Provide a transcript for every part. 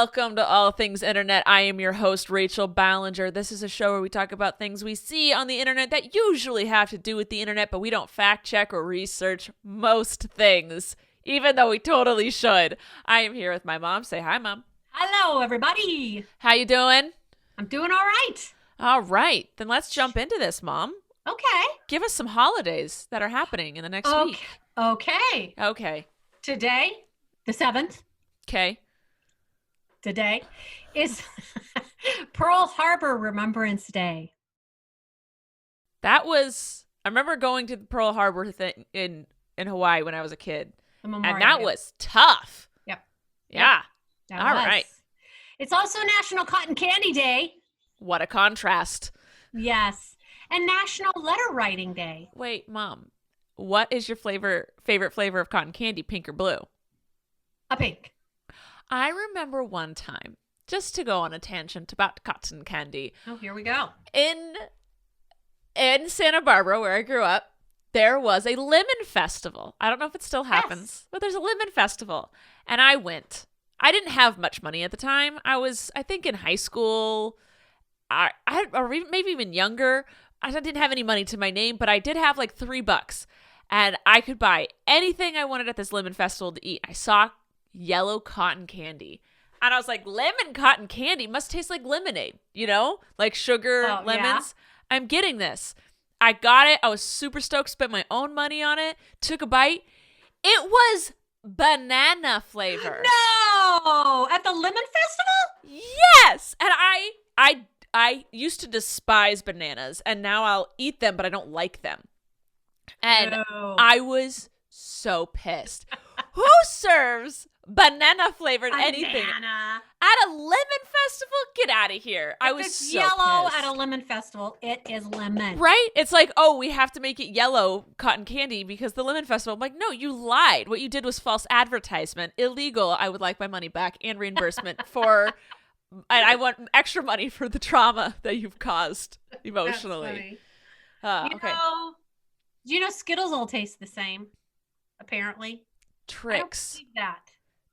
Welcome to All Things Internet. I am your host, Rachel Ballinger. This is a show where we talk about things we see on the internet that usually have to do with the internet, but we don't fact check or research most things, even though we totally should. I am here with my mom. Say hi, Mom. Hello, everybody. How you doing? I'm doing all right. All right. Then let's jump into this, Mom. Okay. Give us some holidays that are happening in the next week. Okay. Today, the 7th. Okay. Today is Pearl Harbor Remembrance Day. I remember going to the Pearl Harbor thing in Hawaii when I was a kid. And that was tough. Yep. Yeah. All right. It's also National Cotton Candy Day. What a contrast. Yes. And National Letter Writing Day. Wait, Mom. What is your favorite flavor of cotton candy, pink or blue? A pink. I remember one time, just to go on a tangent about cotton candy. Oh, here we go. In Santa Barbara, where I grew up, there was a lemon festival. I don't know if it still happens, but there's a lemon festival. And I went. I didn't have much money at the time. I was, I think, in high school, or maybe even younger. I didn't have any money to my name, but I did have like $3. And I could buy anything I wanted at this lemon festival to eat. I saw yellow cotton candy. And I was like, lemon cotton candy must taste like lemonade, like sugar, lemons. Yeah. I'm getting this. I got it. I was super stoked, spent my own money on it, took a bite. It was banana flavor. No! At the lemon festival? Yes! And I used to despise bananas, and now I'll eat them, but I don't like them. And No. I was so pissed. Who serves banana flavored anything at a lemon festival? Get out of here. I was so yellow pissed. At a lemon festival, it is lemon. Right? It's like, oh, we have to make it yellow cotton candy because the lemon festival. I'm like, no, you lied. What you did was false advertisement. Illegal. I would like my money back and reimbursement for, and I want extra money for the trauma that you've caused emotionally. Okay. Do you know Skittles all taste the same? Apparently. Tricks. I don't believe that.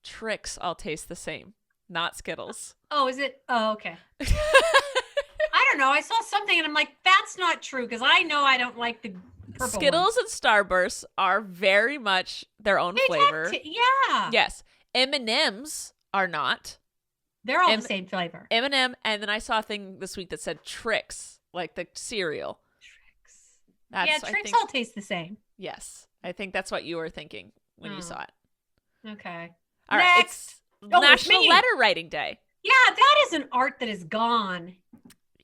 Tricks all taste the same, not Skittles. Oh, is it? Oh, okay. I don't know. I saw something and I'm like, that's not true because I know I don't like the purple Skittles ones. and Starbursts are very much their own flavor. Yeah. Yes. M&Ms are not. They're all the same flavor. M&M, and then I saw a thing this week that said Tricks, like the cereal. Tricks. Tricks all taste the same. Yes. I think that's what you were thinking when you saw it. Okay. All right. It's National Letter Writing Day. Yeah, that is an art that is gone.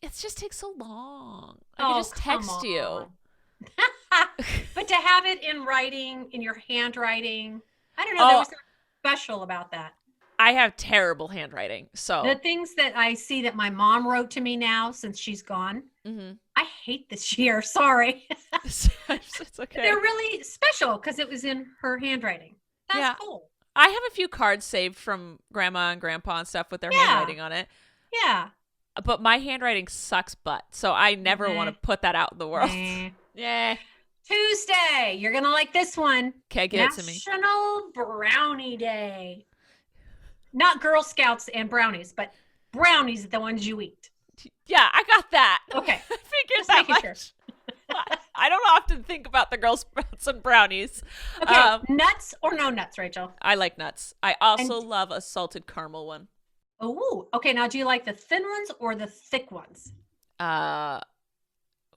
It just takes so long. I can just text you. But to have it in writing, in your handwriting, I don't know. There was something special about that. I have terrible handwriting. So the things that I see that my mom wrote to me now since she's gone, I hate this year. Sorry. It's okay. They're really special because it was in her handwriting. That's cool. I have a few cards saved from grandma and grandpa and stuff with their handwriting on it. Yeah. But my handwriting sucks butt. So I never want to put that out in the world. Yeah. Tuesday. You're going to like this one. Okay, give it to me. National Brownie Day. Not Girl Scouts and brownies, but brownies are the ones you eat. Yeah, I got that. Okay. I figured that much. Sure. I don't often think about the Girl Scouts and brownies. Okay, nuts or no nuts, Rachel? I like nuts. I also love a salted caramel one. Oh, okay. Now, do you like the thin ones or the thick ones? What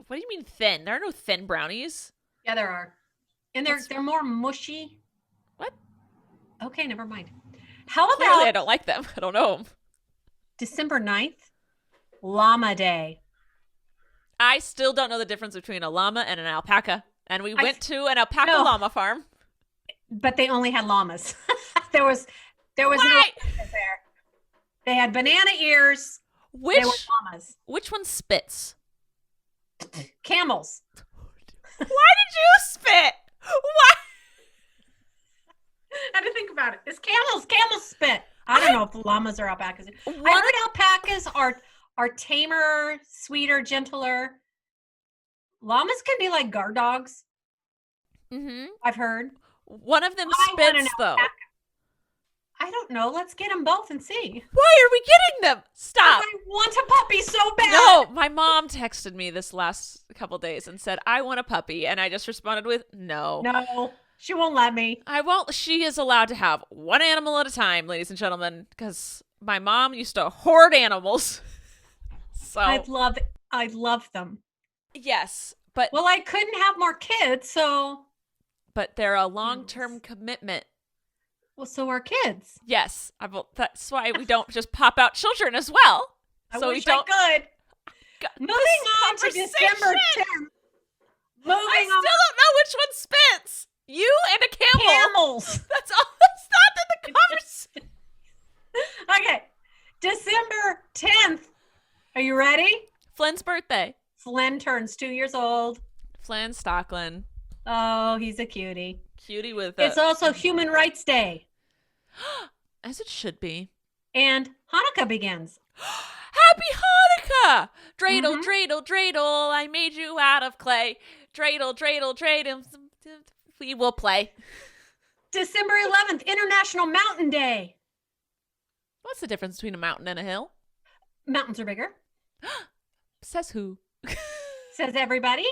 do you mean thin? There are no thin brownies. Yeah, there are. And they're more mushy. What? Okay, never mind. How about Clearly, I don't like them. I don't know them. December 9th, Llama Day. I still don't know the difference between a llama and an alpaca. And we went to an alpaca llama farm. But they only had llamas. there was no alpacas there. They had banana ears. They were llamas. Which one spits? Camels. Why did you spit? Why? I had to think about it. It's camels. Camels spit. I don't know if llamas or alpacas. I heard alpacas are tamer, sweeter, gentler. Llamas can be like guard dogs. Mm-hmm. I've heard. One of them spits, though. I don't know. Let's get them both and see. Why are we getting them? Stop. I want a puppy so bad. No, my mom texted me this last couple days and said, I want a puppy. And I just responded with, no. No, she won't let me. I won't. She is allowed to have one animal at a time, ladies and gentlemen, because my mom used to hoard animals. So I love them. yes, but Well, I couldn't have more kids, so. but they're a long-term commitment. Well, so are kids. Yes, that's why we don't just pop out children as well. I So wish we don't. I could. God, Moving this on to conversation! December 10th. I still don't know which one spits. You and a camel. Camels. That's all. That's not in the conversation. Okay. December 10th. Are you ready? Flynn's birthday. Flynn turns 2 years old. Flynn Stocklin. Oh, he's a cutie. Cutie with It's also Human Rights Day. as it should be. And Hanukkah begins. Happy Hanukkah! Dreidel, Mhm. dreidel, dreidel, I made you out of clay. Dreidel, dreidel, dreidel, we will play. December 11th, International Mountain Day. What's the difference between a mountain and a hill? Mountains are bigger, Says who? says everybody.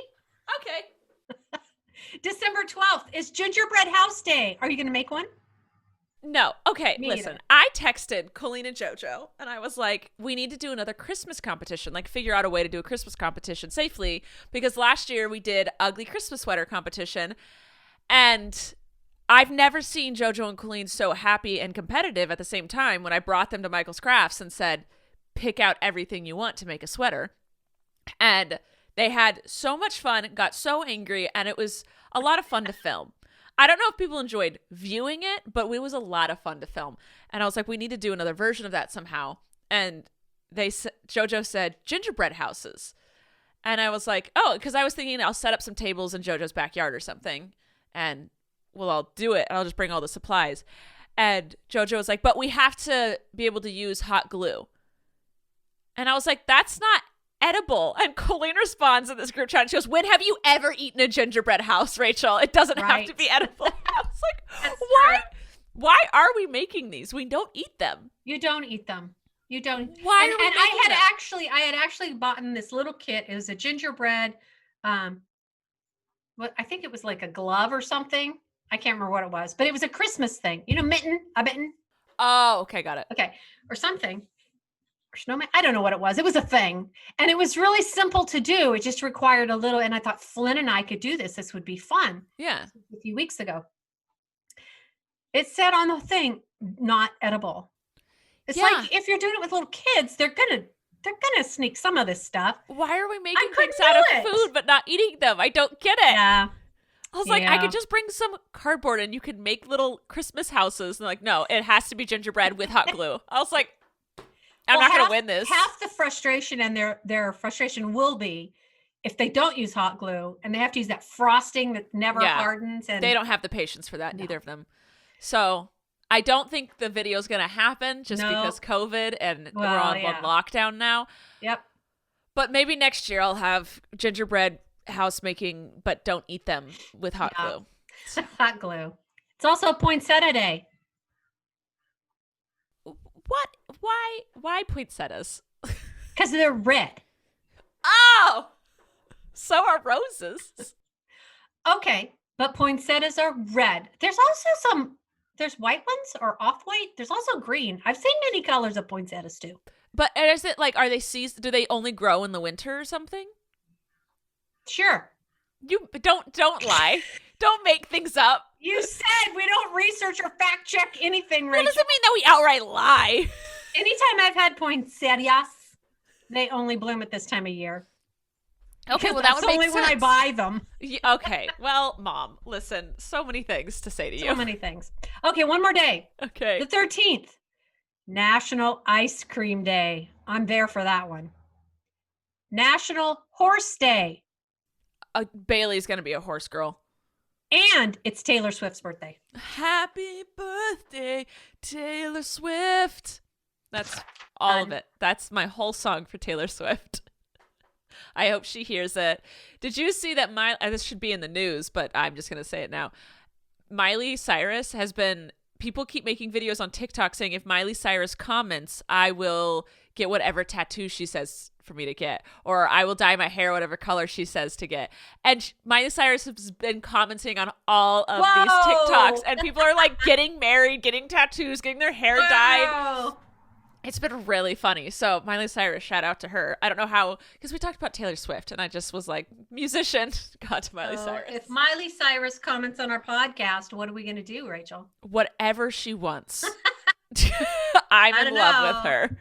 Okay. December 12th is Gingerbread House Day. Are you going to make one? No. Okay, Me listen. either. I texted Colleen and JoJo, and I was like, we need to do another Christmas competition, like figure out a way to do a Christmas competition safely, because last year we did ugly Christmas sweater competition, and I've never seen JoJo and Colleen so happy and competitive at the same time when I brought them to Michael's Crafts and said, pick out everything you want to make a sweater. And they had so much fun, got so angry, and it was a lot of fun to film. I don't know if people enjoyed viewing it, but it was a lot of fun to film. And I was like, we need to do another version of that somehow. And JoJo said gingerbread houses. And I was like, oh, because I was thinking I'll set up some tables in JoJo's backyard or something. And well, I'll do it. I'll just bring all the supplies. And JoJo was like, but we have to be able to use hot glue. And I was like, that's not edible. And Colleen responds in this group chat. She goes, when have you ever eaten a gingerbread house, Rachel? It doesn't have to be edible. I was like, That's why? true. Why are we making these? We don't eat them. You don't eat them. You don't. Why and, are we and making them? I had actually bought in this little kit. It was a gingerbread, what I think it was like a glove or something. I can't remember what it was, but it was a Christmas thing. You know, a mitten. Oh, okay, got it. Okay, or something. Or snowman. I don't know what it was. It was a thing, and it was really simple to do. It just required a little. And I thought Flynn and I could do this. This would be fun. Yeah. A few weeks ago, it said on the thing, not edible. It's Yeah. like if you're doing it with little kids, they're gonna sneak some of this stuff. Why are we making couldn't things out of do it. food but not eating them? I don't get it. Yeah. I was like, I Yeah. could just bring some cardboard and you could make little Christmas houses. And they're like, no, it has to be gingerbread with hot glue. I was like, I'm Well, not going to win this. Half the frustration and their frustration will be if they don't use hot glue and they have to use that frosting that never Yeah. hardens. And They don't have the patience for that, No. neither of them. So I don't think the video is going to happen just No. because COVID and we're Well, on yeah. lockdown now. Yep. But maybe next year I'll have gingerbread house making, but don't eat them with hot Yeah. glue. Hot glue. It's also Poinsettia Day. What? Why poinsettias? Because they're red. Oh! So are roses. Okay, but poinsettias are red. There's also there's white ones or off-white. There's also green. I've seen many colors of poinsettias too. But is it like, are they do they only grow in the winter or something? Sure. You don't lie. Don't make things up. You said we don't research or fact check anything, That Rachel. doesn't mean that we outright lie. Anytime I've had poinsettias, they only bloom at this time of year. Okay, Because well that that's would make only sense. when I buy them. Okay, well, Mom, listen, so many things to say to you. So many things. Okay, one more day. Okay. The 13th, National Ice Cream Day. I'm there for that one. National Horse Day. Bailey's gonna be a horse girl. And it's Taylor Swift's birthday. Happy birthday, Taylor Swift. That's all of it. That's my whole song for Taylor Swift. I hope she hears it. Did you see that this should be in the news, but I'm just going to say it now. Miley Cyrus has been people keep making videos on TikTok saying if Miley Cyrus comments, I will get whatever tattoo she says for me to get, or I will dye my hair whatever color she says to get. And Miley Cyrus has been commenting on all of these TikToks, and people are like getting married, getting tattoos, getting their hair dyed. It's been really funny. So Miley Cyrus, shout out to her. I don't know how, because we talked about Taylor Swift, and I just was like, musician, got to Miley Cyrus. If Miley Cyrus comments on our podcast, what are we going to do, Rachel? Whatever she wants. I'm in love with her.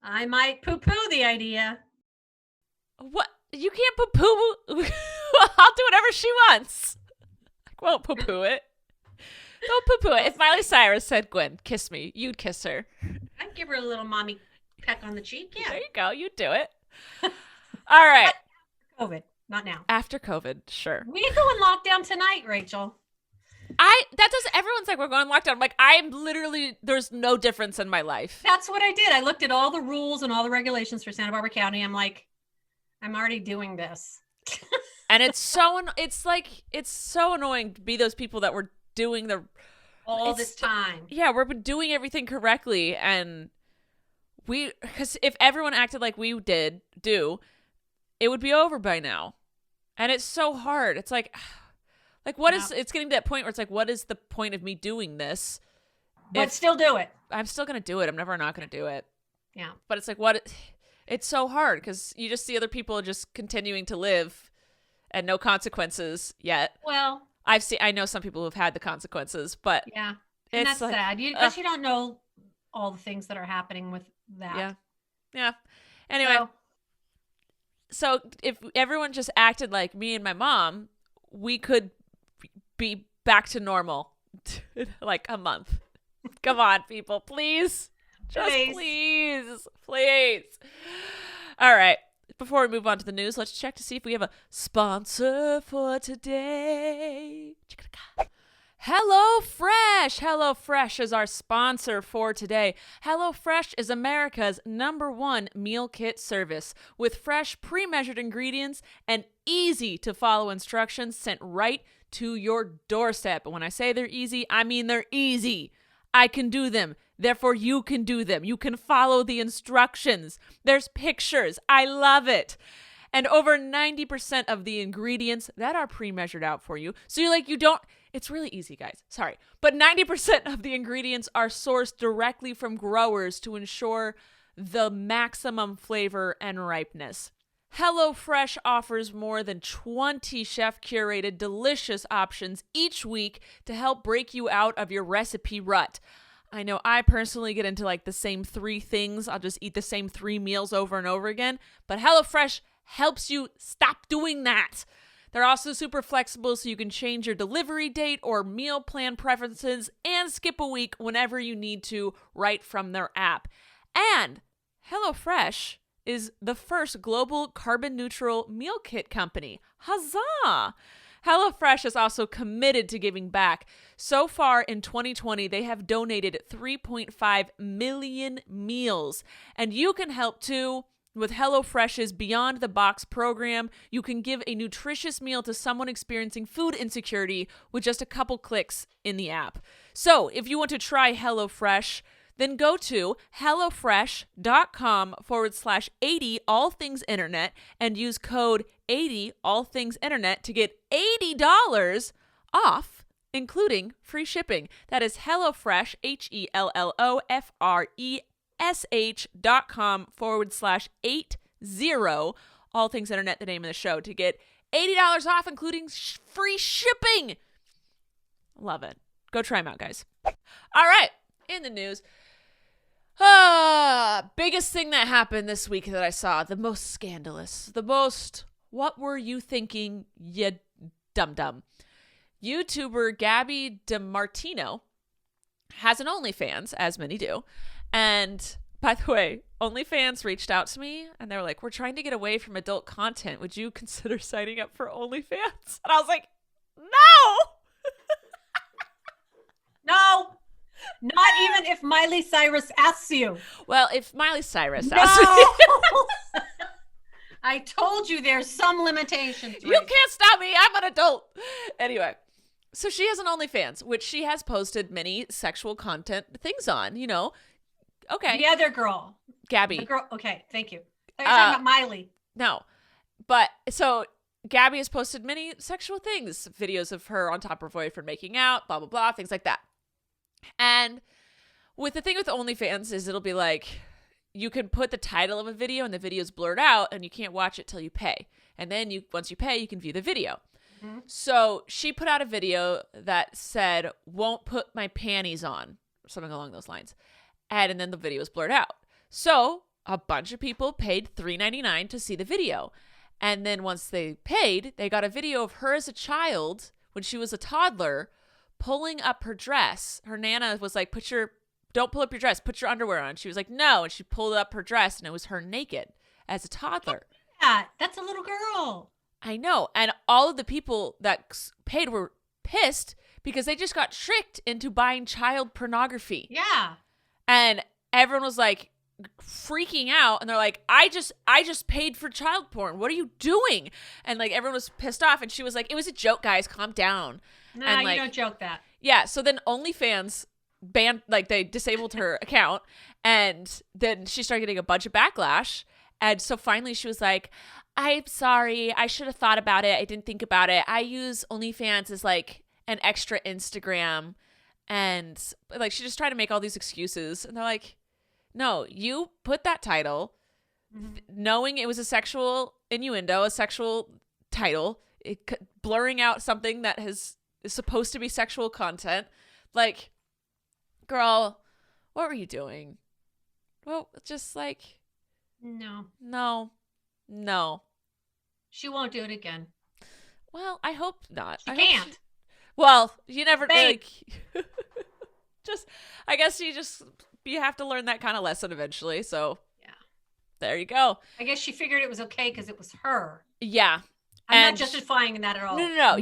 I might poo-poo the idea. What? You can't poo-poo. I'll do whatever she wants. I won't poo-poo it. Don't poo-poo it. If Miley Cyrus said, Gwen, kiss me, you'd kiss her. I'd give her a little mommy peck on the cheek. Yeah. There you go. You do it. All right. COVID. Not now. After COVID, sure. We go in lockdown tonight, Rachel. Everyone's like, we're going lockdown. I'm like, I'm literally, there's no difference in my life. That's what I did. I looked at all the rules and all the regulations for Santa Barbara County. I'm like, I'm already doing this. And it's so annoying to be those people that were doing this time. Yeah, we're doing everything correctly. And because if everyone acted like we do, it would be over by now. And it's so hard. It's like what is, it's getting to that point where it's like, what is the point of me doing this? But still do it. I'm still going to do it. I'm never not going to do it. Yeah. But it's like, it's so hard because you just see other people just continuing to live and no consequences yet. Well, I know some people who've had the consequences, but yeah, and it's that's sad. Because you don't know all the things that are happening with that. Yeah. Anyway, so if everyone just acted like me and my mom, we could be back to normal in like a month. Come on, people, please. Just please. All right. Before we move on to the news, let's check to see if we have a sponsor for today. HelloFresh. HelloFresh is our sponsor for today. HelloFresh is America's #1 meal kit service with fresh, pre-measured ingredients and easy-to-follow instructions sent right to your doorstep. And when I say they're easy, I mean they're easy. I can do them. Therefore, you can do them. You can follow the instructions. There's pictures. I love it. And over 90% of the ingredients that are pre-measured out for you. So you're like, it's really easy, guys. Sorry. But 90% of the ingredients are sourced directly from growers to ensure the maximum flavor and ripeness. HelloFresh offers more than 20 chef-curated delicious options each week to help break you out of your recipe rut. I know I personally get into like the same 3 things. I'll just eat the same 3 meals over and over again. But HelloFresh helps you stop doing that. They're also super flexible so you can change your delivery date or meal plan preferences and skip a week whenever you need to right from their app. And HelloFresh is the first global carbon neutral meal kit company. Huzzah! HelloFresh is also committed to giving back. So far in 2020, they have donated 3.5 million meals. And you can help too. With HelloFresh's Beyond the Box program, you can give a nutritious meal to someone experiencing food insecurity with just a couple clicks in the app. So if you want to try HelloFresh, then go to HelloFresh.com/80 all things internet and use code 80 all things internet to get $80 off, including free shipping. That is HelloFresh, HelloFresh.com/80 all things internet, the name of the show, to get $80 off, including free shipping. Love it. Go try them out, guys. All right. In the news. Biggest thing that happened this week that I saw, the most scandalous, what were you thinking, you dum-dum? YouTuber Gabby DeMartino has an OnlyFans, as many do. And by the way, OnlyFans reached out to me and they were like, we're trying to get away from adult content. Would you consider signing up for OnlyFans? And I was like, no! No! Not even if Miley Cyrus asks you. Well, if Miley Cyrus asks me. I told you there's some limitations. You can't stop me. I'm an adult. Anyway, So she has an OnlyFans, which she has posted many sexual content things on, you know. Okay. The other girl. Gabby. The girl. Okay, thank you. I was talking about Miley. No. But so Gabby has posted many sexual things, videos of her on top of her boyfriend making out, blah, blah, blah, things like that. And with the thing with OnlyFans is it'll be like, you can put the title of a video and the video's blurred out and you can't watch it till you pay. And then once you pay, you can view the video. Mm-hmm. So she put out a video that said, "Won't put my panties on," or something along those lines. And then the video was blurred out. So a bunch of people paid $3.99 to see the video. And then once they paid, they got a video of her as a child when she was a toddler pulling up her dress. Her Nana was like, don't pull up your dress, put your underwear on. She was like, no. And she pulled up her dress and it was her naked as a toddler. That's a little girl. I know. And all of the people that paid were pissed because they just got tricked into buying child pornography. Yeah. And everyone was like freaking out. And they're like, I just paid for child porn. What are you doing? And like everyone was pissed off. And she was like, it was a joke, guys. Calm down. No, and, like, you don't joke that. Yeah. So then OnlyFans banned, like they disabled her account. And then she started getting a bunch of backlash. And so finally she was like, I'm sorry. I should have thought about it. I didn't think about it. I use OnlyFans as like an extra Instagram. And like she just tried to make all these excuses. And they're like, no, you put that title knowing it was a sexual innuendo, a sexual title, blurring out something that is supposed to be sexual content. Like, girl, what were you doing? Well, just like... No. She won't do it again. Well, I hope not. She can't. Well, you never like. I guess you have to learn that kind of lesson eventually. So yeah, there you go. I guess she figured it was okay because it was her. Yeah, I'm not justifying that at all. No.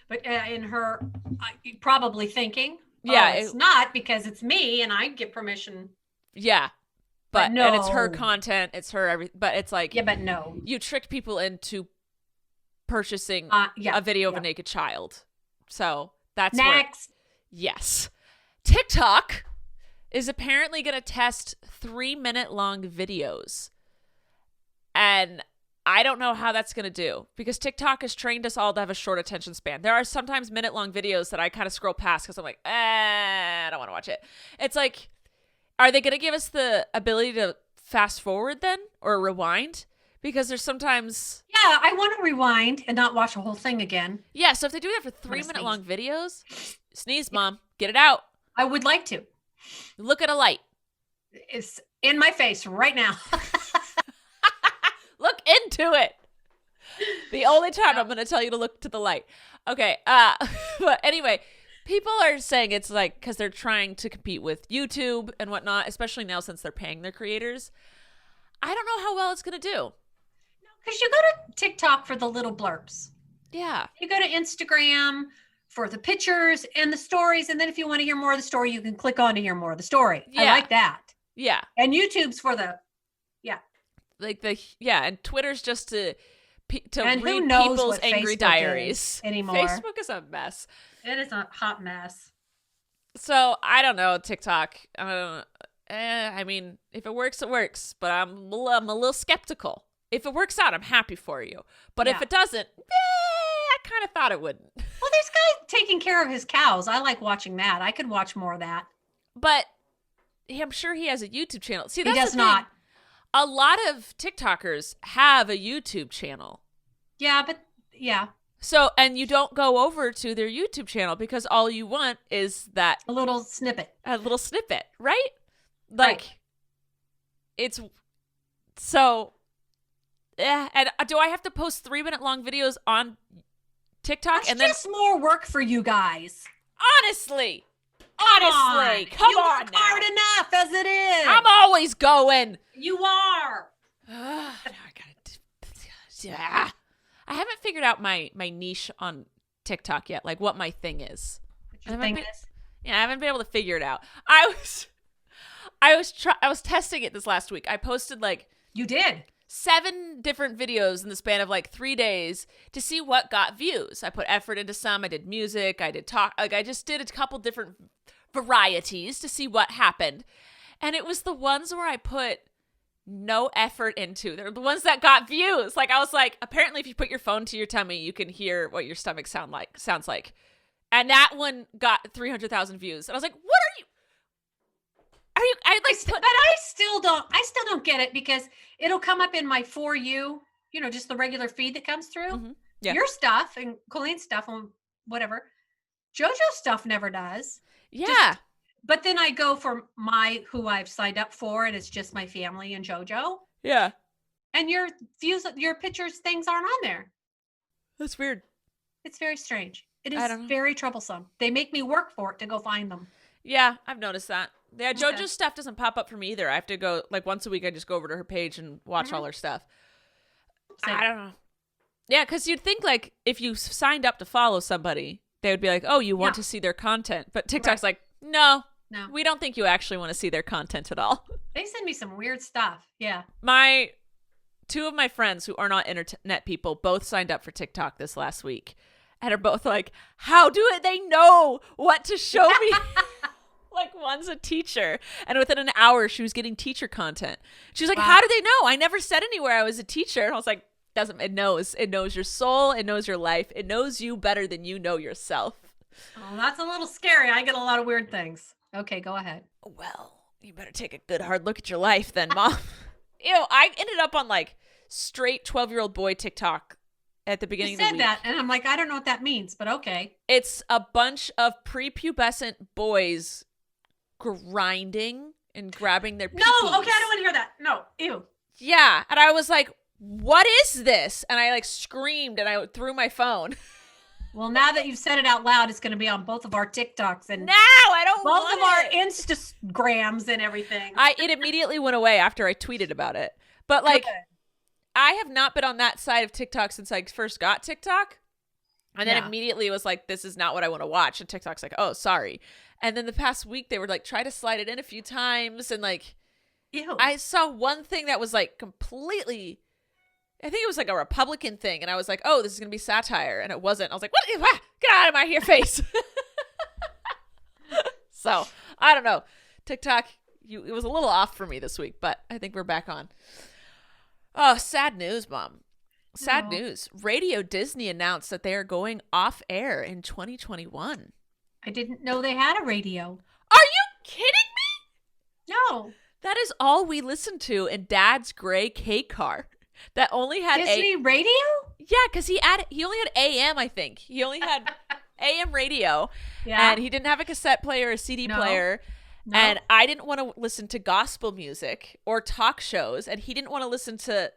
But in her, probably thinking, it's not because it's me and I get permission. Yeah. But no. And it's her content, it's her everything. But it's like, yeah, but no, you tricked people into purchasing a video of a naked child. So that's next. Yes, TikTok is apparently going to test 3-minute long videos, and I don't know how that's going to do because TikTok has trained us all to have a short attention span. There are sometimes minute-long videos that I kind of scroll past because I'm like, I don't want to watch it. It's like, are they going to give us the ability to fast forward then or rewind? Because there's sometimes... Yeah, I want to rewind and not watch the whole thing again. Yeah, so if they do that for 3-minute long videos, sneeze, Mom, get it out. I would like to. Look at a light. It's in my face right now. Look into it. The only time I'm going to tell you to look to the light. Okay, but anyway... People are saying it's like because they're trying to compete with YouTube and whatnot, especially now since they're paying their creators. I don't know how well it's going to do. No, because you go to TikTok for the little blurbs. Yeah. You go to Instagram for the pictures and the stories. And then if you want to hear more of the story, you can click on to hear more of the story. Yeah. I like that. Yeah. And YouTube's for the, and Twitter's just to and read people's angry diaries anymore. Facebook is a mess. It is a hot mess. So I don't know, TikTok. I don't know. I mean, if it works, it works. But I'm a little skeptical. If it works out, I'm happy for you. But if it doesn't, I kind of thought it wouldn't. Well, there's guys taking care of his cows. I like watching that. I could watch more of that. But I'm sure he has a YouTube channel. See, he does not. A lot of TikTokers have a YouTube channel. Yeah, but yeah. So, and you don't go over to their YouTube channel because all you want is that... A little snippet, right? Like, it's... So, and do I have to post 3-minute long videos on TikTok? That's just more work for you guys. Honestly, come on you work hard enough as it is. I'm always going. You are. I haven't figured out my niche on TikTok yet, like what my thing is. What your thing is? Yeah, I haven't been able to figure it out. I was testing it this last week. I posted like... You did? 7 different videos in the span of like 3 days to see what got views. I put effort into some. I did music. I did talk. Like I just did a couple different varieties to see what happened. And it was the ones where I put no effort into. They're the ones that got views. Like I was like, apparently if you put your phone to your tummy, you can hear what your stomach sounds like. And that one got 300,000 views. And I was like, what are you? But I still don't get it because it'll come up in my For You, just the regular feed that comes through. Mm-hmm. Yeah. Your stuff and Colleen's stuff and whatever. JoJo's stuff never does. Yeah. But then I go for who I've signed up for, and it's just my family and JoJo. Yeah. And your views, your pictures, things aren't on there. That's weird. It's very strange. It is very troublesome. They make me work for it to go find them. Yeah, I've noticed that. Yeah, JoJo's stuff doesn't pop up for me either. I have to go, like, once a week, I just go over to her page and watch all her stuff. Same. I don't know. Yeah, because you'd think, like, if you signed up to follow somebody, they would be like, oh, you want to see their content. But TikTok's like, no, we don't think you actually want to see their content at all. They send me some weird stuff. Yeah. 2 of my friends who are not internet people both signed up for TikTok this last week and are both like, how do they know what to show me? Like, one's a teacher, and within an hour, she was getting teacher content. She was like, how do they know? I never said anywhere I was a teacher. And I was like, it knows your soul. It knows your life. It knows you better than you know yourself. Oh, that's a little scary. I get a lot of weird things. Okay, go ahead. Well, you better take a good hard look at your life then, Mom. I ended up on like straight 12-year-old boy TikTok at the beginning of the week. You said that, and I'm like, I don't know what that means, but okay. It's a bunch of prepubescent boys grinding and grabbing their peepees. No, okay, I don't want to hear that. No, ew. Yeah, and I was like, what is this? And I like screamed and I threw my phone. Well, now that you've said it out loud, it's going to be on both of our TikToks and I don't both want of our it. Instagrams and everything. It immediately went away after I tweeted about it. But like, I have not been on that side of TikTok since I first got TikTok. And then immediately it was like, this is not what I want to watch. And TikTok's like, oh, sorry. And then the past week they were like, try to slide it in a few times. And like, ew. I saw one thing that was like completely, I think it was like a Republican thing. And I was like, oh, this is going to be satire. And it wasn't. I was like, what? Get out of my hair face. So I don't know. TikTok, it was a little off for me this week, but I think we're back on. Oh, sad news, Mom. Sad news. Radio Disney announced that they are going off air in 2021. I didn't know they had a radio. Are you kidding me? No. That is all we listened to in Dad's gray K car. That only had Disney radio? Yeah, because he only had AM, I think. He only had AM radio. Yeah. And he didn't have a cassette player or a CD player. No. And I didn't want to listen to gospel music or talk shows. And he didn't want to listen to,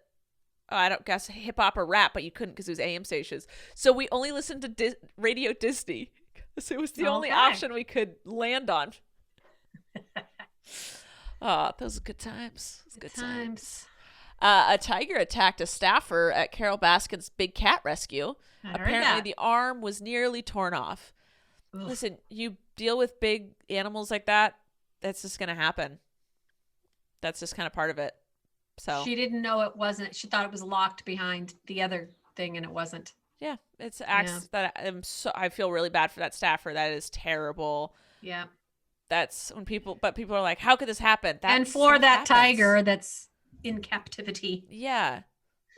I don't guess, hip hop or rap, but you couldn't because it was AM stations. So we only listened to Radio Disney. So it was the only option we could land on. Oh, those are good times. Good times. A tiger attacked a staffer at Carol Baskin's Big Cat Rescue. Apparently, the arm was nearly torn off. Ugh. Listen, you deal with big animals like that, that's just going to happen. That's just kind of part of it. So she didn't know it wasn't. She thought it was locked behind the other thing, and it wasn't. Yeah, it's acts that I feel really bad for that staffer. That is terrible. Yeah. That's when people are like, how could this happen? And for that tiger that's in captivity. Yeah.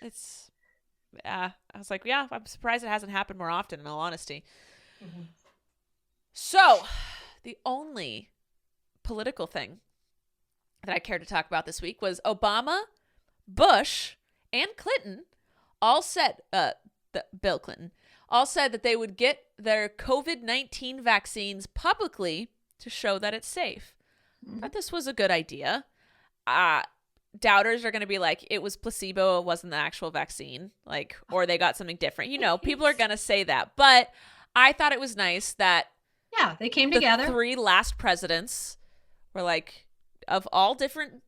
I was like, yeah, I'm surprised it hasn't happened more often, in all honesty. Mm-hmm. So the only political thing that I cared to talk about this week was Obama, Bush, and Clinton all said, Bill Clinton, all said that they would get their COVID-19 vaccines publicly to show that it's safe. Mm-hmm. I thought this was a good idea. Doubters are going to be like, it was placebo, it wasn't the actual vaccine, like, or they got something different. You know, people are going to say that. But I thought it was nice that they came together. 3 last presidents were like, of all different,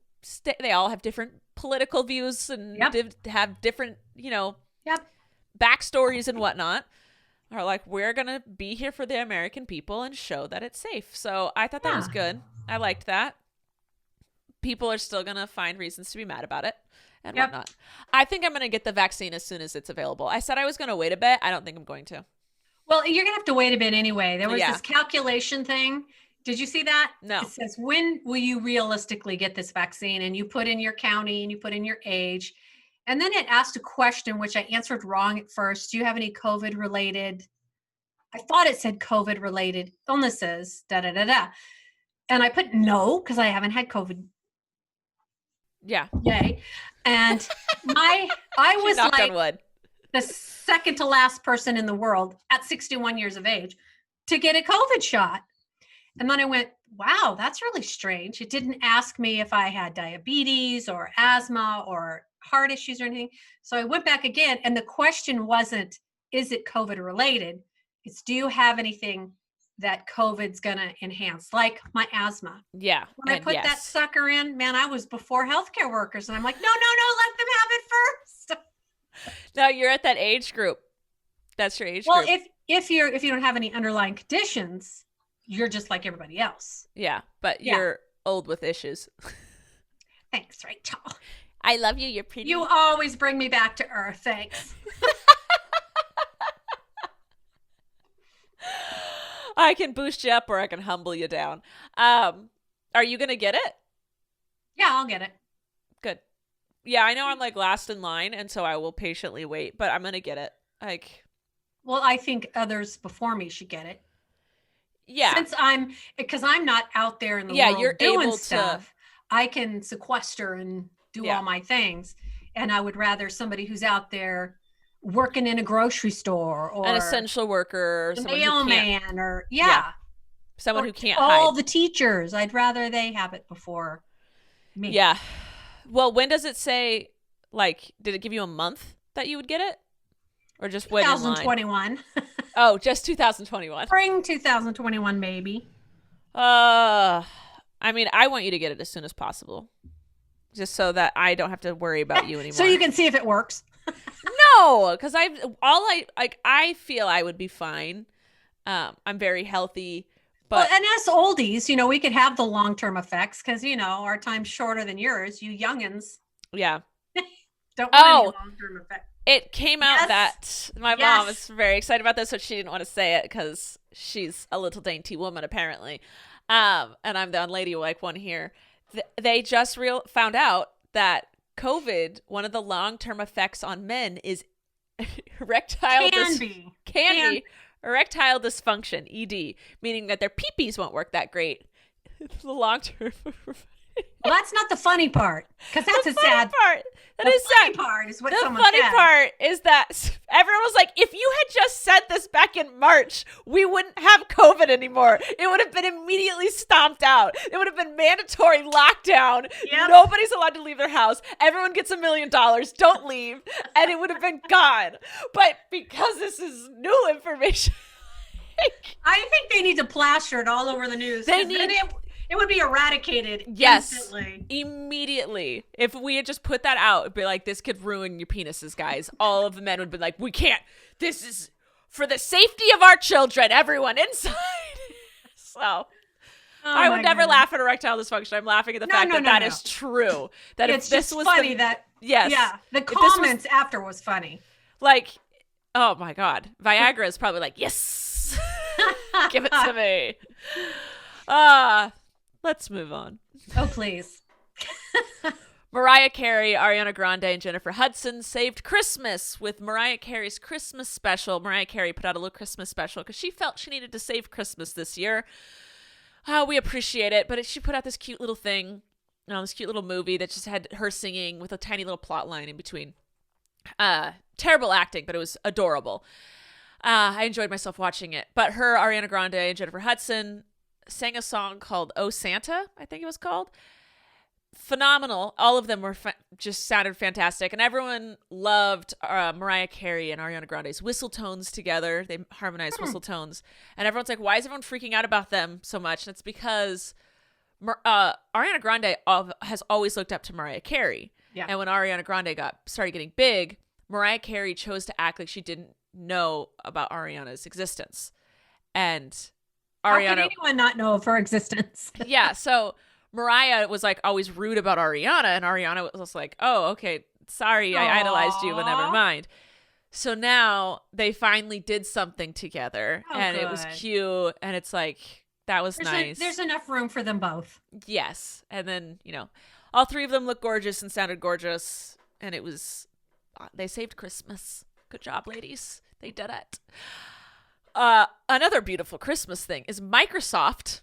they all have different political views and have different, backstories and whatnot, are like, we're going to be here for the American people and show that it's safe. So I thought that was good. I liked that. People are still going to find reasons to be mad about it. and Yep. whatnot. I think I'm going to get the vaccine as soon as it's available. I said I was going to wait a bit. I don't think I'm going to. Well, you're going to have to wait a bit anyway. There was Yeah. this calculation thing. Did you see that? No. It says, when will you realistically get this vaccine? And you put in your county and you put in your age. And then it asked a question, which I answered wrong at first. Do you have any COVID related? I thought it said COVID related illnesses, da da da da. And I put no, because I haven't had COVID. Yeah. Yay. And I was Knocked like on wood. the second to last person in the world at 61 years of age to get a COVID shot. And then I went, wow, that's really strange. It didn't ask me if I had diabetes or asthma or heart issues or anything. So I went back again. And the question wasn't, is it COVID related? It's, do you have anything that COVID's going to enhance, like my asthma? Yeah. When I put that sucker in, man, I was before healthcare workers. And I'm like, no, let them have it first. No, you're at that age group. That's your age Well, group. if you don't have any underlying conditions, you're just like everybody else. Yeah, but you're old with issues. Thanks, Rachel. I love you. You're pretty. You always bring me back to earth. Thanks. I can boost you up or I can humble you down. Are you going to get it? Yeah, I'll get it. Good. Yeah, I know I'm like last in line, and so I will patiently wait, but I'm going to get it. Like, well, I think others before me should get it. Yeah. Because I'm not out there in the world you're doing able stuff. I can sequester and do all my things. And I would rather somebody who's out there working in a grocery store or an essential worker, a someone mailman, or someone or who can't all hide. the teachers. I'd rather they have it before me. Yeah. Well, when does it say, like, did it give you a month that you would get it? Or just wait in line? 2021. Oh, just 2021. Spring 2021, maybe. I mean, I want you to get it as soon as possible. Just so that I don't have to worry about you anymore. So you can see if it works. No, because I feel I would be fine. I'm very healthy. But and us oldies, we could have the long-term effects because, our time's shorter than yours. You youngins. Yeah. Don't want any long-term effects. It came out that my mom was very excited about this, but she didn't want to say it because she's a little dainty woman, apparently. And I'm the unladylike one here. They just found out that COVID, one of the long-term effects on men is erectile erectile dysfunction, ED, meaning that their peepees won't work that great. The long-term. Well, that's not the funny part, because that's a sad part. The funny part is what someone said. The funny part is that everyone was like, if you had just said this back in March, we wouldn't have COVID anymore. It would have been immediately stomped out. It would have been mandatory lockdown. Yep. Nobody's allowed to leave their house. Everyone gets $1 million. Don't leave. And it would have been gone. But because this is new information. I think they need to plaster it all over the news. It would be eradicated instantly. Immediately. If we had just put that out, it'd be like, this could ruin your penises, guys. All of the men would be like, we can't. This is for the safety of our children, everyone inside. I would never laugh at erectile dysfunction. I'm laughing at the fact that is true. That it's just funny that. Yes. Yeah. The comments after was funny. Like, oh my God. Viagra is probably like, yes. Give it to me. Let's move on. Oh, please. Mariah Carey, Ariana Grande, and Jennifer Hudson saved Christmas with Mariah Carey's Christmas special. Mariah Carey put out a little Christmas special because she felt she needed to save Christmas this year. We appreciate it, but she put out this cute little thing, this cute little movie that just had her singing with a tiny little plot line in between. Terrible acting, but it was adorable. I enjoyed myself watching it. But her, Ariana Grande, and Jennifer Hudson sang a song called Oh Santa, I think it was called. Phenomenal. All of them were just sounded fantastic. And everyone loved Mariah Carey and Ariana Grande's whistle tones together. They harmonized whistle tones. And everyone's like, why is everyone freaking out about them so much? And it's because Ariana Grande has always looked up to Mariah Carey. Yeah. And when Ariana Grande started getting big, Mariah Carey chose to act like she didn't know about Ariana's existence. And Ariana, how could anyone not know of her existence? Yeah, so Mariah was like always rude about Ariana, and Ariana was like, oh, okay, Sorry, I idolized you, but never Aw. mind. So now they finally did something together, Oh, and it was good. cute, and it's like, that was nice. There's enough room for them both. Yes. And then, all three of them looked gorgeous and sounded gorgeous, and it was, they saved Christmas. Good job, ladies. They did it. Another beautiful Christmas thing is Microsoft,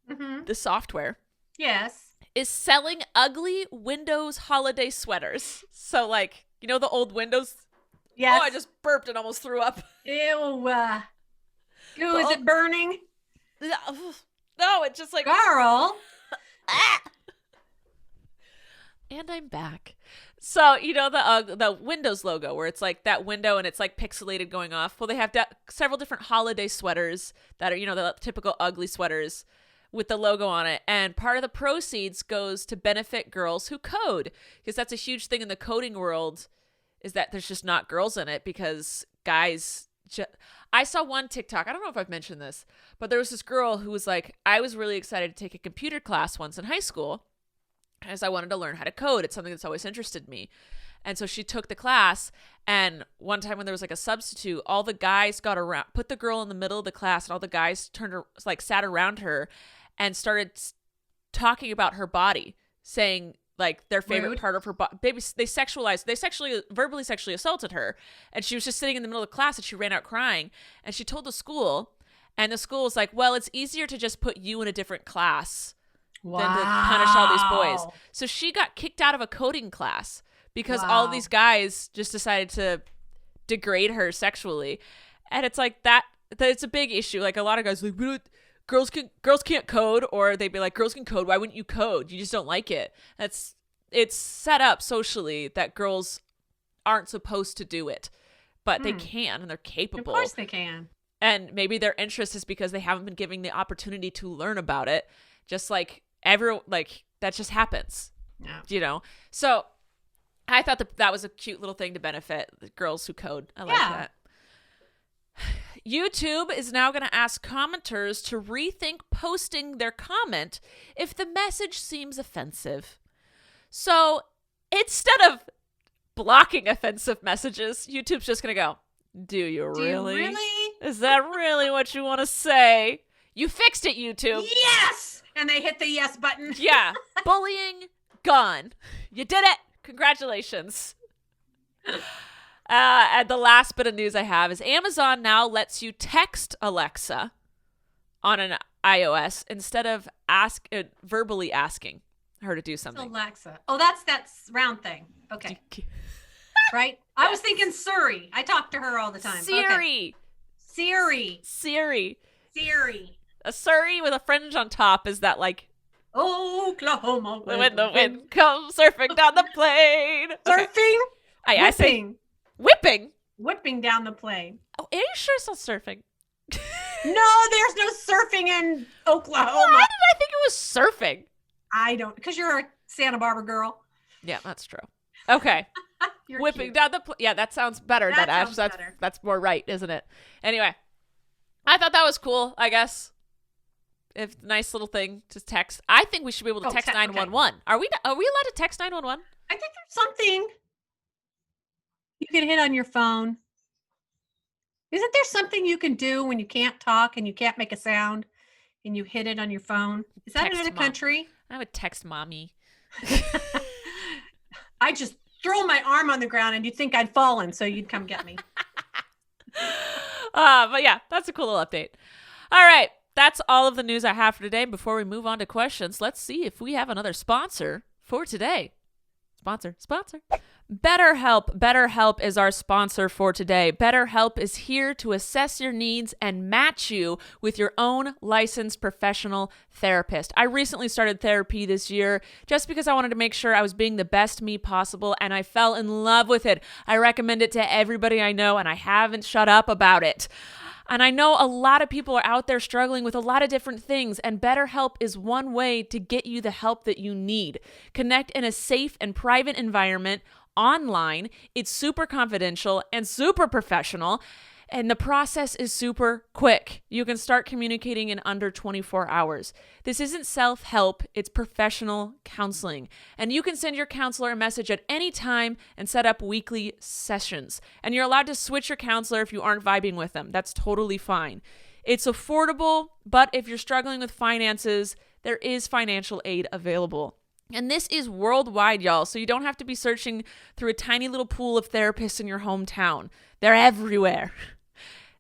the software, Yes. is selling ugly Windows holiday sweaters. So, like, the old Windows. Yes. Oh, I just burped and almost threw up. Ew. Ew, is it burning? No, it's just like, Girl. and I'm back. So, the Windows logo where it's like that window and it's like pixelated going off. Well, they have several different holiday sweaters that are, the typical ugly sweaters with the logo on it. And part of the proceeds goes to benefit girls who code, because that's a huge thing in the coding world, is that there's just not girls in it because guys. I saw one TikTok. I don't know if I've mentioned this, but there was this girl who was like, I was really excited to take a computer class once in high school as I wanted to learn how to code. It's something that's always interested me. And so she took the class, and one time when there was like a substitute, all the guys got around, put the girl in the middle of the class, and all the guys sat around her and started talking about her body, saying like their favorite Rude. part of her body. They verbally sexually assaulted her. And she was just sitting in the middle of class, and she ran out crying, and she told the school, and the school was like, well, it's easier to just put you in a different class than to punish all these boys. So she got kicked out of a coding class because all these guys just decided to degrade her sexually. And it's like that it's a big issue. Like, a lot of guys are like, girls can't code, or they'd be like, girls can code, why wouldn't you code? You just don't like it. It's set up socially that girls aren't supposed to do it, but they can, and they're capable. Of course they can. And maybe their interest is because they haven't been given the opportunity to learn about it. Just like that just happens. Yeah. So I thought that was a cute little thing to benefit the girls who code. I like that. YouTube is now going to ask commenters to rethink posting their comment if the message seems offensive. So instead of blocking offensive messages, YouTube's just going to go, do you really? Is that really what you want to say? You fixed it, YouTube. Yes! And they hit the yes button. Yeah. Bullying gone. You did it. Congratulations. And the last bit of news I have is Amazon now lets you text Alexa on an iOS instead of verbally asking her to do something. Alexa. Oh, that's that round thing. Okay. Right? I was thinking Siri. I talk to her all the time. Siri. Okay. Siri. Siri. A Siri with a fringe on top is that like Oklahoma. when the wind comes surfing down the plain. Surfing? Okay. I say whipping. Whipping down the plain. Oh, are you sure it's not surfing? No, there's no surfing in Oklahoma. Why did I think it was surfing? I don't, because you're a Santa Barbara girl. Yeah, that's true. Okay. You're Whipping cute. down the yeah, that sounds better. That's more right, isn't it? Anyway, I thought that was cool, I guess. If nice little thing to text. I think we should be able to text 911. Okay. Are we allowed to text 911? I think there's something you can hit on your phone. Isn't there something you can do when you can't talk and you can't make a sound and you hit it on your phone? Is that Text in a mom. country? I would text mommy. I just throw my arm on the ground and you'd think I'd fallen, so you'd come get me. But yeah, that's a cool little update. All right. That's all of the news I have for today. Before we move on to questions, let's see if we have another sponsor for today. Sponsor. BetterHelp. BetterHelp is our sponsor for today. BetterHelp is here to assess your needs and match you with your own licensed professional therapist. I recently started therapy this year just because I wanted to make sure I was being the best me possible, and I fell in love with it. I recommend it to everybody I know, and I haven't shut up about it. And I know a lot of people are out there struggling with a lot of different things, and BetterHelp is one way to get you the help that you need. Connect in a safe and private environment online. It's super confidential and super professional. And the process is super quick. You can start communicating in under 24 hours. This isn't self-help, it's professional counseling. And you can send your counselor a message at any time and set up weekly sessions. And you're allowed to switch your counselor if you aren't vibing with them. That's totally fine. It's affordable, but if you're struggling with finances, there is financial aid available. And this is worldwide, y'all, so you don't have to be searching through a tiny little pool of therapists in your hometown. They're everywhere.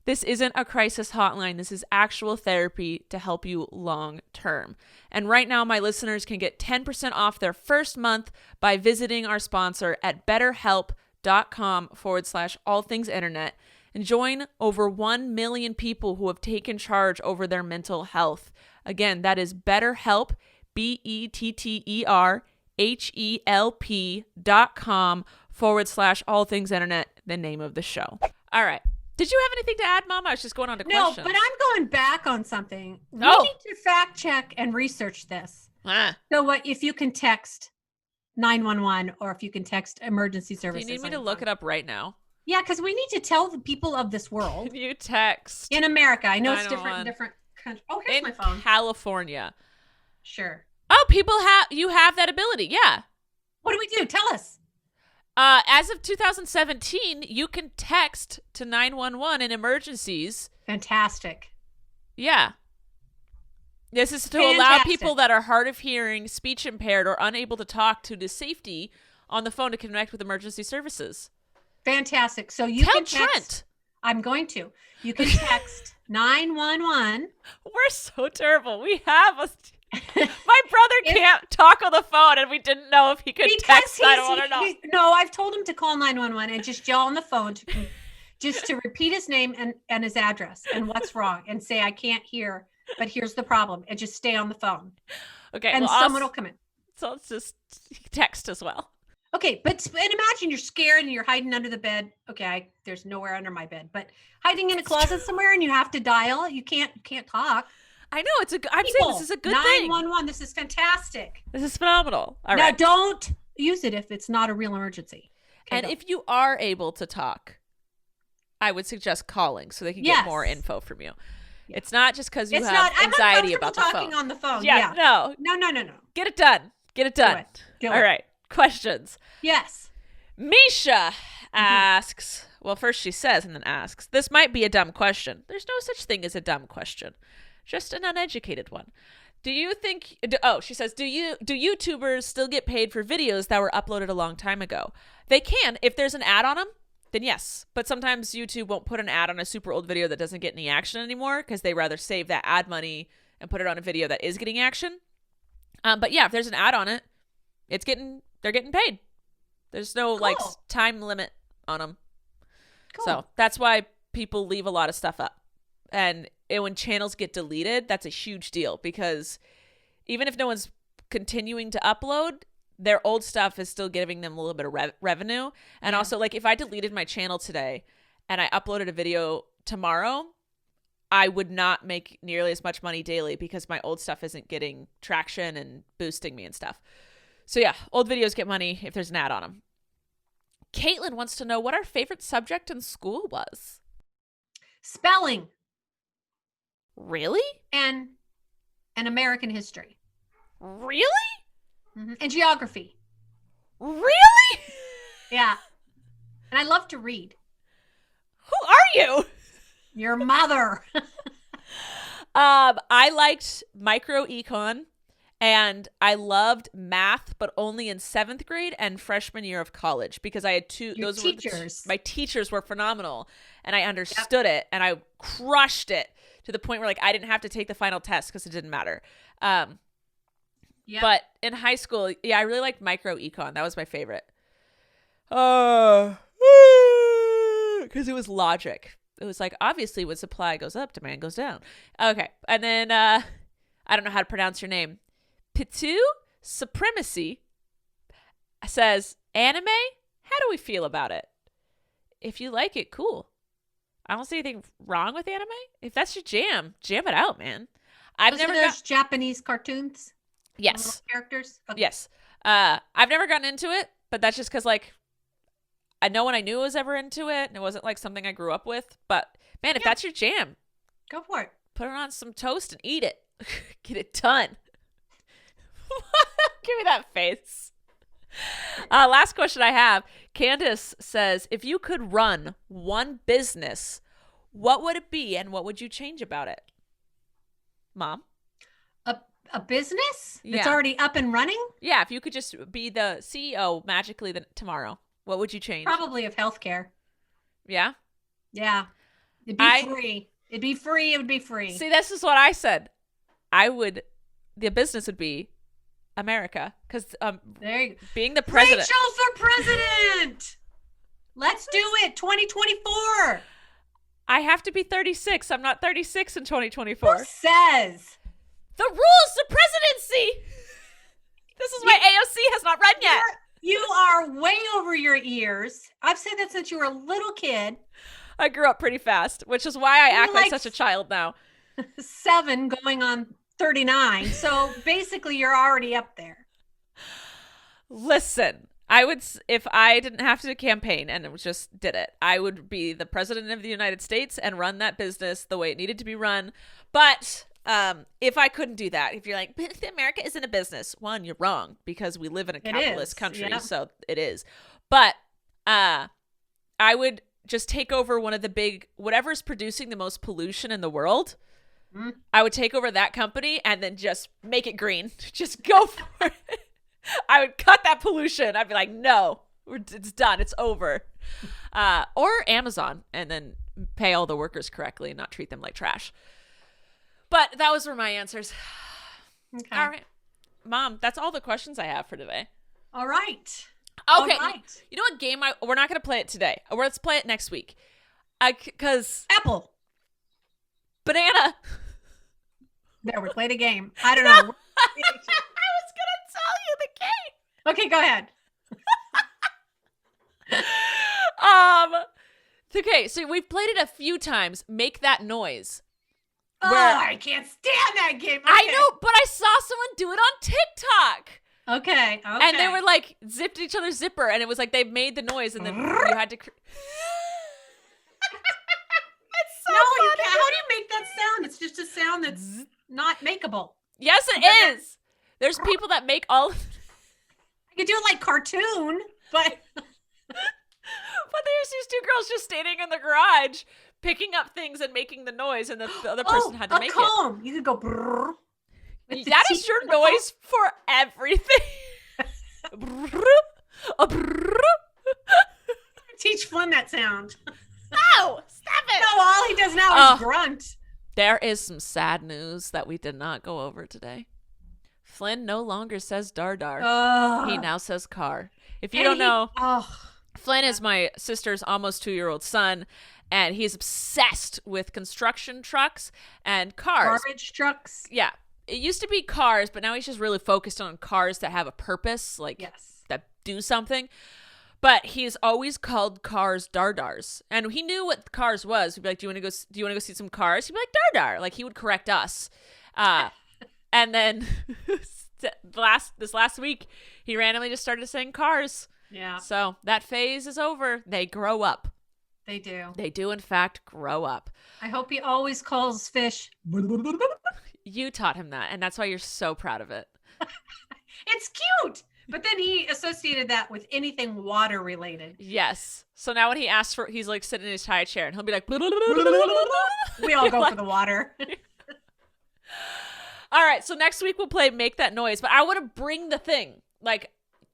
This isn't a crisis hotline. This is actual therapy to help you long term. And right now, my listeners can get 10% off their first month by visiting our sponsor at betterhelp.com/allthingsinternet and join over 1 million people who have taken charge over their mental health. Again, that is BetterHelp, BetterHelp.com/allthingsinternet, the name of the show. All right. Did you have anything to add, Mama? I was just going on to questions. No, but I'm going back on something. We Oh. need to fact check and research this. Ah. So what if you can text 911 or if you can text emergency Do services? you need me to look it up right now? Yeah, because we need to tell the people of this world. Can you text? In America. I know it's 911. different countries. Oh, here's In my phone. California. Sure. Oh, you have that ability. Yeah. What do we do? Tell us. As of 2017, you can text to 911 in emergencies. Fantastic. Yeah. This is to allow people that are hard of hearing, speech impaired, or unable to talk to the safety on the phone to connect with emergency services. Fantastic. So you Tell can text. Trent. I'm going to. You can text 911. We're so terrible. We have a... My brother can't talk on the phone, and we didn't know if he could text 911 or not. No, I've told him to call 911 and just yell on the phone just to repeat his name and his address and what's wrong and say, I can't hear, but here's the problem, and just stay on the phone. Okay. And someone will come in. So let's just text as well. Okay, and imagine you're scared and you're hiding under the bed. Okay, there's nowhere under my bed, but hiding in a closet somewhere and you have to dial. You can't talk. I know I'm saying this is a good thing. 911. This is fantastic. This is phenomenal. All now, right. don't use it if it's not a real emergency. Okay, and if you are able to talk, I would suggest calling so they can get more info from you. Yeah. It's not just because you have anxiety about the phone. Talking on the phone. Yeah. No. Get it done. Do it. All right. Questions. Yes. Misha asks, well, first she says and then asks, this might be a dumb question. There's no such thing as a dumb question. Just an uneducated one. Do you think, she says, do YouTubers still get paid for videos that were uploaded a long time ago? They can. If there's an ad on them, then yes. But sometimes YouTube won't put an ad on a super old video that doesn't get any action anymore because they rather save that ad money and put it on a video that is getting action. But yeah, if there's an ad on it, they're getting paid. There's no time limit on them. Cool. So that's why people leave a lot of stuff up. And when channels get deleted, that's a huge deal because even if no one's continuing to upload, their old stuff is still giving them a little bit of revenue. And also, if I deleted my channel today and I uploaded a video tomorrow, I would not make nearly as much money daily because my old stuff isn't getting traction and boosting me and stuff. So yeah, old videos get money if there's an ad on them. Caitlin wants to know what our favorite subject in school was. Spelling. Really? And American history. Really? Mm-hmm. And geography. Really? Yeah. And I love to read. Who are you? Your mother. I liked microecon and I loved math, but only in 7th grade and freshman year of college because I had two. Your teachers. My teachers were phenomenal and I understood it and I crushed it to the point where I didn't have to take the final test because it didn't matter. But in high school, I really liked microecon. That was my favorite. Because it was logic. It was obviously when supply goes up, demand goes down. Okay. And then, I don't know how to pronounce your name. Pitu Supremacy says, anime? How do we feel about it? If you like it, cool. I don't see anything wrong with anime. If that's your jam it out, man. There's Japanese cartoons? Yes. Characters? Okay. Yes. I've never gotten into it, but that's just because, no one I knew was ever into it, and it wasn't like something I grew up with. But man, if that's your jam, go for it. put it on some toast and eat it. Get it done. Give me that face. Last question I have. Candace says, if you could run one business, what would it be and what would you change about it? Mom? A business that's Yeah. already up and running? Yeah, if you could just be the CEO magically tomorrow, what would you change? Probably of healthcare. Yeah? Yeah. It'd be free. It'd be free. It would be free. See, this is what I said. The business would be America. Because there you go. being the president. Rachel for president. Let's do it. 2024. I have to be 36. I'm not 36 in 2024. Who says? The rules to presidency. This is why AOC has not run yet. You are way over your ears. I've said that since you were a little kid. I grew up pretty fast, which is why I act like such a child now. 7 going on 39. So basically you're already up there. Listen, if I didn't have to campaign and just did it, I would be the president of the United States and run that business the way it needed to be run. But if I couldn't do that, if you're like, but America isn't a business, one, you're wrong, because we live in a capitalist country, so it is. But I would just take over one of the big, whatever's producing the most pollution in the world. I would take over that company and then just make it green. Just go for it. I would cut that pollution. I'd be like, no, it's done. It's over. Or Amazon, and then pay all the workers correctly and not treat them like trash. But those were my answers. Okay. All right. Mom, that's all the questions I have for today. All right. Okay. All right. You know what game we're not going to play it today. Let's play it next week. Because Apple. Banana. There, we played a game. I don't know. I was going to tell you the game. Okay, go ahead. Okay, so we've played it a few times. Make that noise. I can't stand that game. Okay. I know, but I saw someone do it on TikTok. Okay. And they were like zipped each other's zipper, and it was like they made the noise, and then you had to. It's so funny. How do you make that sound? It's just a sound that's not makeable. Yes, it is. There's people that make all. I could do it like cartoon, but. But there's these two girls just standing in the garage, picking up things and making the noise, and the other person had to make comb. You could go. Brrr, that is your noise for everything. Teach Flynn that sound. No, stop it. No, all he does now is grunt. There is some sad news that we did not go over today. Flynn no longer says dar dar. He now says car. If you don't know, Flynn is my sister's almost 2-year-old son, and he's obsessed with construction trucks and cars. Garbage trucks. Yeah. It used to be cars, but now he's just really focused on cars that have a purpose, like that do something. But he's always called cars dardars, and he knew what cars was. He'd be like, "Do you want to go see some cars?" He'd be like, "Dardar." Like he would correct us. And then this last week, he randomly just started saying cars. Yeah. So that phase is over. They grow up. They do. They do, in fact, grow up. I hope he always calls fish. You taught him that, and that's why you're so proud of it. It's cute. But then he associated that with anything water related. Yes. So now when he asks for, he's like sitting in his high chair, and he'll be like, we all go for the water. All right. So next week we'll play Make That Noise, but I want to bring the thing. Like,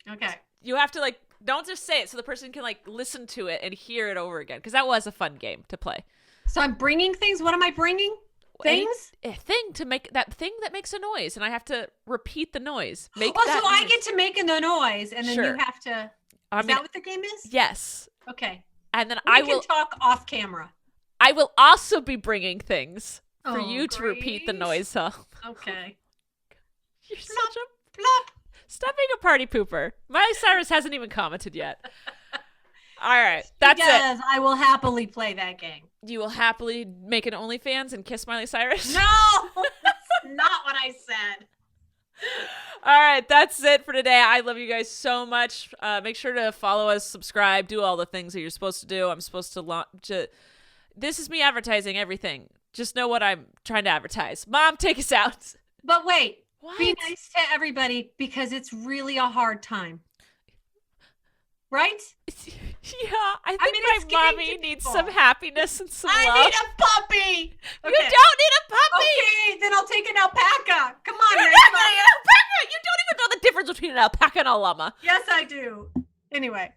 okay. You have to like, don't just say it so the person can like listen to it and hear it over again. Because that was a fun game to play. So I'm bringing things. What am I bringing? Things? A thing to make that thing that makes a noise, and I have to repeat the noise. So I get to make the noise, and then you have to. Is that what the game is? Yes. Okay. And then I will talk off camera. I will also be bringing things for you to repeat the noise of. Okay. You're such a plop. Stop being a party pooper. Miley Cyrus hasn't even commented yet. All right, that's it. I will happily play that game. You will happily make an OnlyFans and kiss Miley Cyrus? No, that's not what I said. All right, that's it for today. I love you guys so much. Make sure to follow us, subscribe, do all the things that you're supposed to do. I'm supposed to launch. This is me advertising everything. Just know what I'm trying to advertise. Mom, take us out. But wait, What? be nice to everybody because it's really a hard time. Right? Yeah, I think it's my giving mommy to needs people. some happiness and some I love. need a puppy. You don't need a puppy. Okay, then I'll take an alpaca. Come on, You're Rachel. not getting an alpaca. You don't even know the difference between an alpaca and a llama. Yes, I do. Anyway,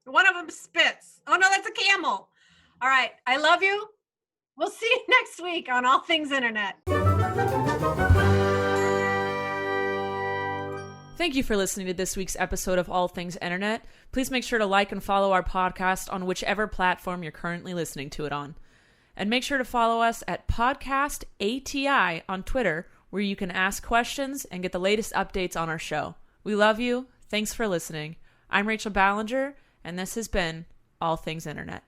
one of them spits. Oh, no, that's a camel. All right. I love you. We'll see you next week on All Things Internet. Thank you for listening to this week's episode of All Things Internet. Please make sure to like and follow our podcast on whichever platform you're currently listening to it on. And make sure to follow us at Podcast ATI on Twitter, where you can ask questions and get the latest updates on our show. We love you. Thanks for listening. I'm Rachel Ballinger, and this has been All Things Internet.